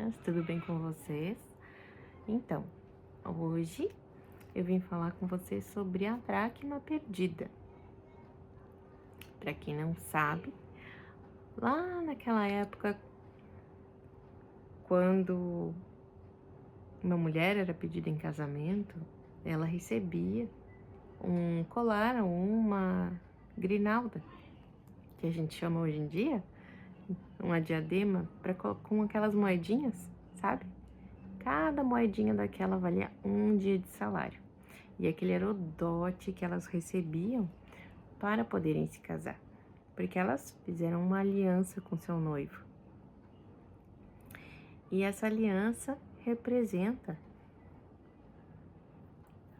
meninas, tudo bem com vocês? Então, hoje eu vim falar com vocês sobre a dracma perdida. Para quem não sabe, lá naquela época, quando uma mulher era pedida em casamento, ela recebia um colar ou uma grinalda, que a gente chama hoje em dia, uma diadema, com aquelas moedinhas, sabe? Cada moedinha daquela valia um dia de salário. E aquele era o dote que elas recebiam para poderem se casar, porque elas fizeram uma aliança com seu noivo. E essa aliança representa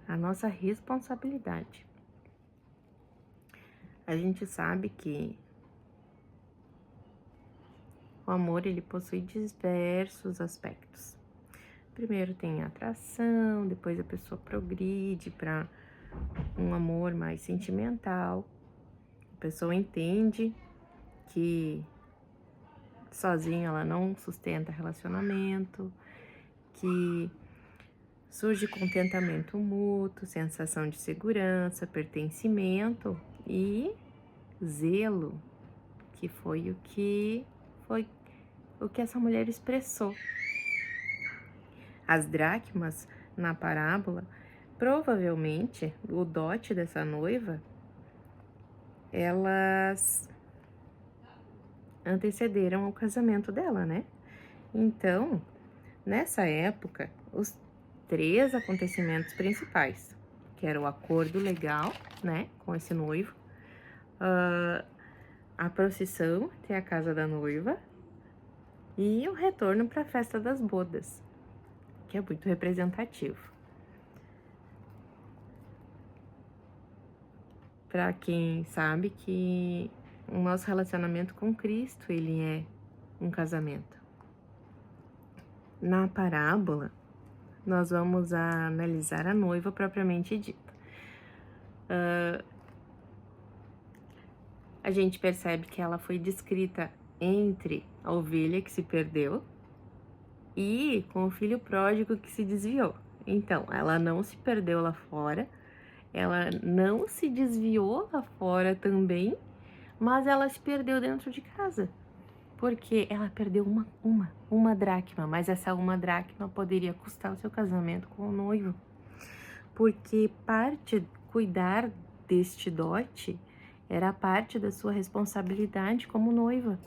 a nossa responsabilidade. A gente sabe que o amor, ele possui diversos aspectos. Primeiro tem a atração, depois a pessoa progride para um amor mais sentimental. A pessoa entende que sozinha ela não sustenta relacionamento, que surge contentamento mútuo, sensação de segurança, pertencimento e zelo, que foi o que essa mulher expressou. As dracmas na parábola, provavelmente o dote dessa noiva, elas antecederam ao casamento dela, né? Então, nessa época, os 3 acontecimentos principais, que era o acordo legal, né, com esse noivo, a procissão até a casa da noiva e o retorno para a festa das bodas, que é muito representativo. Para quem sabe que o nosso relacionamento com Cristo, ele é um casamento. Na parábola, nós vamos analisar a noiva propriamente dita. A gente percebe que ela foi descrita entre a ovelha que se perdeu e com o filho pródigo que se desviou. Então, ela não se perdeu lá fora, ela não se desviou lá fora também, mas ela se perdeu dentro de casa. Porque ela perdeu uma dracma, mas essa uma dracma poderia custar o seu casamento com o noivo. Porque cuidar deste dote era parte da sua responsabilidade como noiva.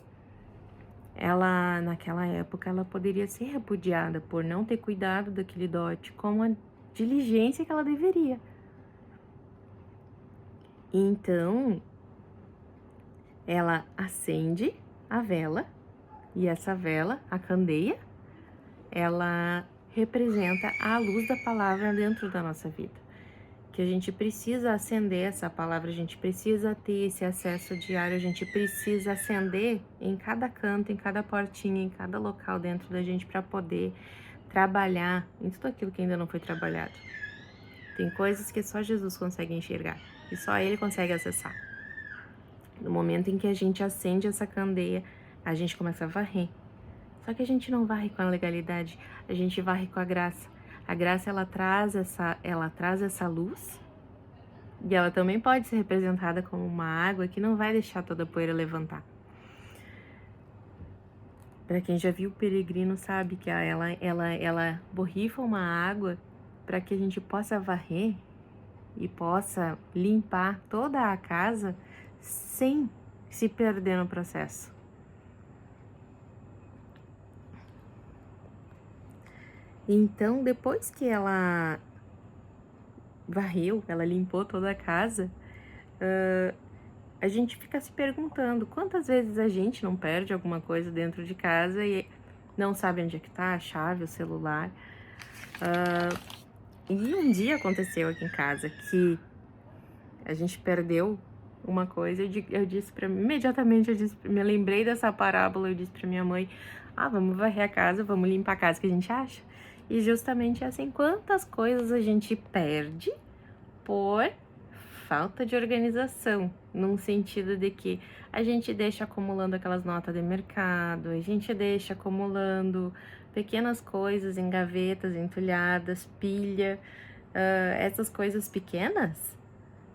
Ela, naquela época, ela poderia ser repudiada por não ter cuidado daquele dote com a diligência que ela deveria. Então, ela acende a vela, e essa vela, a candeia, ela representa a luz da palavra dentro da nossa vida. Que a gente precisa acender essa palavra, a gente precisa ter esse acesso diário, a gente precisa acender em cada canto, em cada portinha, em cada local dentro da gente para poder trabalhar em tudo aquilo que ainda não foi trabalhado. Tem coisas que só Jesus consegue enxergar e só Ele consegue acessar. No momento em que a gente acende essa candeia, a gente começa a varrer. Só que a gente não varre com a legalidade, a gente varre com a graça. A graça, ela traz essa luz, e ela também pode ser representada como uma água que não vai deixar toda a poeira levantar. Para quem já viu o peregrino sabe que ela borrifa uma água para que a gente possa varrer e possa limpar toda a casa sem se perder no processo. Então, depois que ela varreu, ela limpou toda a casa, a gente fica se perguntando quantas vezes a gente não perde alguma coisa dentro de casa e não sabe onde é que tá a chave, o celular. E um dia aconteceu aqui em casa que a gente perdeu uma coisa, eu disse imediatamente, me lembrei dessa parábola, eu disse pra minha mãe, vamos varrer a casa, vamos limpar a casa, que a gente acha? E justamente assim, quantas coisas a gente perde por falta de organização, num sentido de que a gente deixa acumulando aquelas notas de mercado, a gente deixa acumulando pequenas coisas em gavetas, entulhadas, pilha, essas coisas pequenas,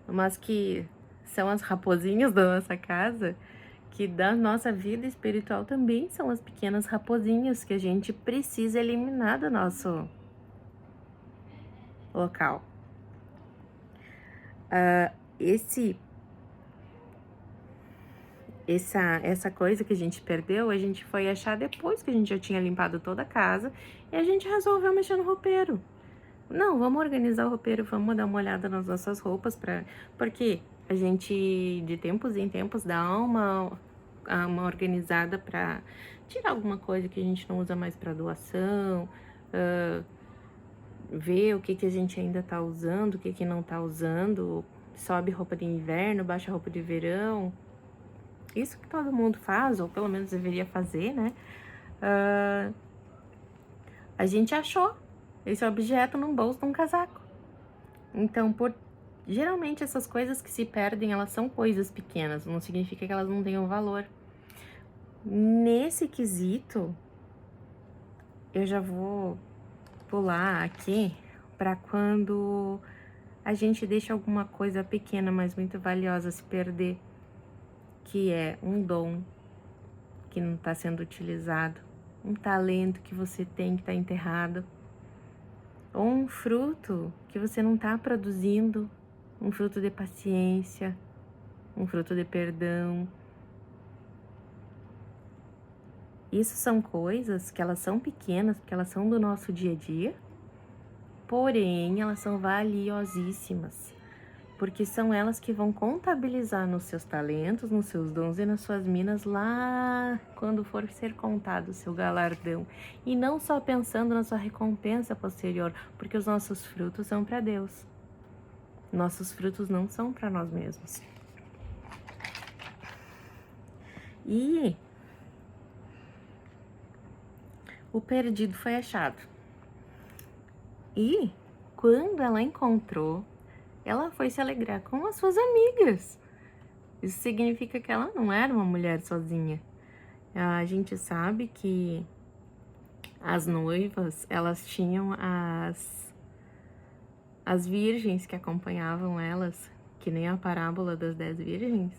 mas que são as raposinhas da nossa casa, que da nossa vida espiritual também são as pequenas raposinhas que a gente precisa eliminar do nosso local. Essa coisa que a gente perdeu, a gente foi achar depois que a gente já tinha limpado toda a casa e a gente resolveu mexer no roupeiro. Não, vamos organizar o roupeiro, vamos dar uma olhada nas nossas roupas, porque a gente de tempos em tempos dá uma organizada para tirar alguma coisa que a gente não usa mais para doação, ver o que a gente ainda tá usando, o que não tá usando, sobe roupa de inverno, baixa roupa de verão. Isso que todo mundo faz, ou pelo menos deveria fazer, né? A gente achou esse objeto num bolso de um casaco. Então, geralmente essas coisas que se perdem, elas são coisas pequenas, não significa que elas não tenham valor. Nesse quesito, eu já vou pular aqui para quando a gente deixa alguma coisa pequena, mas muito valiosa se perder, que é um dom que não está sendo utilizado, um talento que você tem que está enterrado, ou um fruto que você não está produzindo, um fruto de paciência, um fruto de perdão. Isso são coisas que elas são pequenas, porque elas são do nosso dia a dia, porém elas são valiosíssimas, porque são elas que vão contabilizar nos seus talentos, nos seus dons e nas suas minas lá quando for ser contado o seu galardão. E não só pensando na sua recompensa posterior, porque os nossos frutos são para Deus. Nossos frutos não são para nós mesmos. E o perdido foi achado. E quando ela encontrou, ela foi se alegrar com as suas amigas. Isso significa que ela não era uma mulher sozinha. A gente sabe que as noivas, elas tinham as virgens que acompanhavam elas, que nem a parábola das 10 virgens.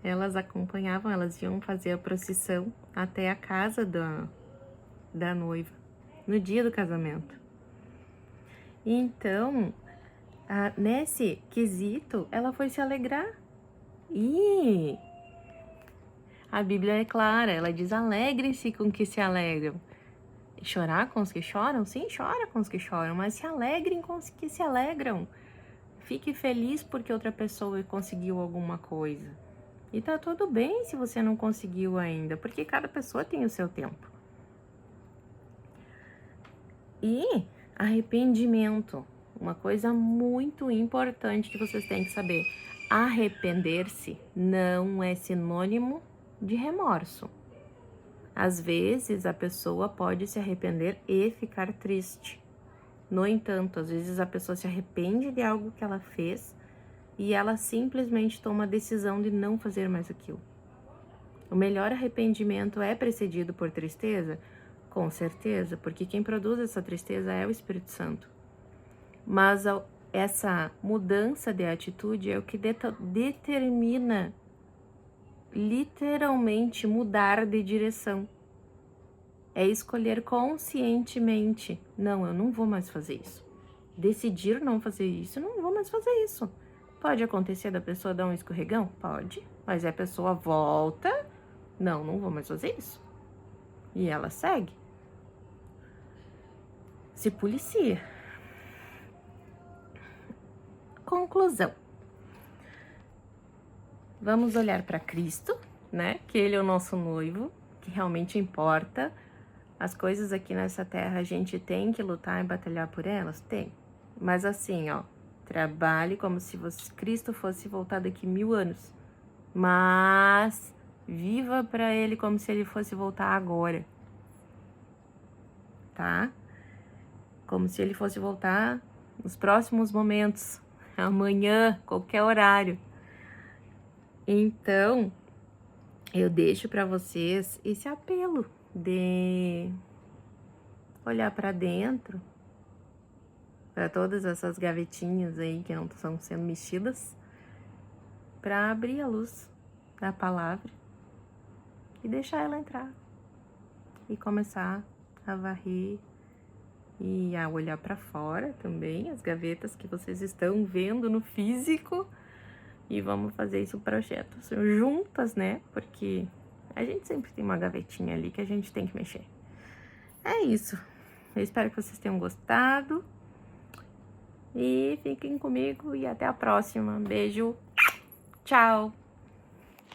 Elas acompanhavam, elas iam fazer a procissão até a casa da noiva, no dia do casamento. Então, nesse quesito, ela foi se alegrar. E a Bíblia é clara, ela diz: alegrem-se com que se alegram. Chorar com os que choram? Sim, chora com os que choram, mas se alegrem com os que se alegram. Fique feliz porque outra pessoa conseguiu alguma coisa. E tá tudo bem se você não conseguiu ainda, porque cada pessoa tem o seu tempo. E arrependimento, uma coisa muito importante que vocês têm que saber. Arrepender-se não é sinônimo de remorso. Às vezes a pessoa pode se arrepender e ficar triste. No entanto, às vezes a pessoa se arrepende de algo que ela fez e ela simplesmente toma a decisão de não fazer mais aquilo. O melhor arrependimento é precedido por tristeza? Com certeza, porque quem produz essa tristeza é o Espírito Santo. Mas essa mudança de atitude é o que determina literalmente mudar de direção. É escolher conscientemente: não, eu não vou mais fazer isso. Decidir não fazer isso, eu não vou mais fazer isso. Pode acontecer da pessoa dar um escorregão? Pode, mas a pessoa volta: não vou mais fazer isso. E ela segue. Se policia. Conclusão. Vamos olhar para Cristo, né? Que Ele é o nosso noivo, que realmente importa. As coisas aqui nessa terra a gente tem que lutar e batalhar por elas? Tem. Mas assim, trabalhe como se Cristo fosse voltar daqui 1000 anos. Mas viva para Ele como se Ele fosse voltar agora. Tá? Como se Ele fosse voltar nos próximos momentos. amanhã, qualquer horário. Então, eu deixo para vocês esse apelo de olhar para dentro, para todas essas gavetinhas aí que não estão sendo mexidas, para abrir a luz da palavra e deixar ela entrar e começar a varrer e a olhar para fora também, as gavetas que vocês estão vendo no físico, e vamos fazer esse projeto juntas, né? Porque a gente sempre tem uma gavetinha ali que a gente tem que mexer. É isso. Eu espero que vocês tenham gostado. E fiquem comigo e até a próxima. Beijo. Tchau.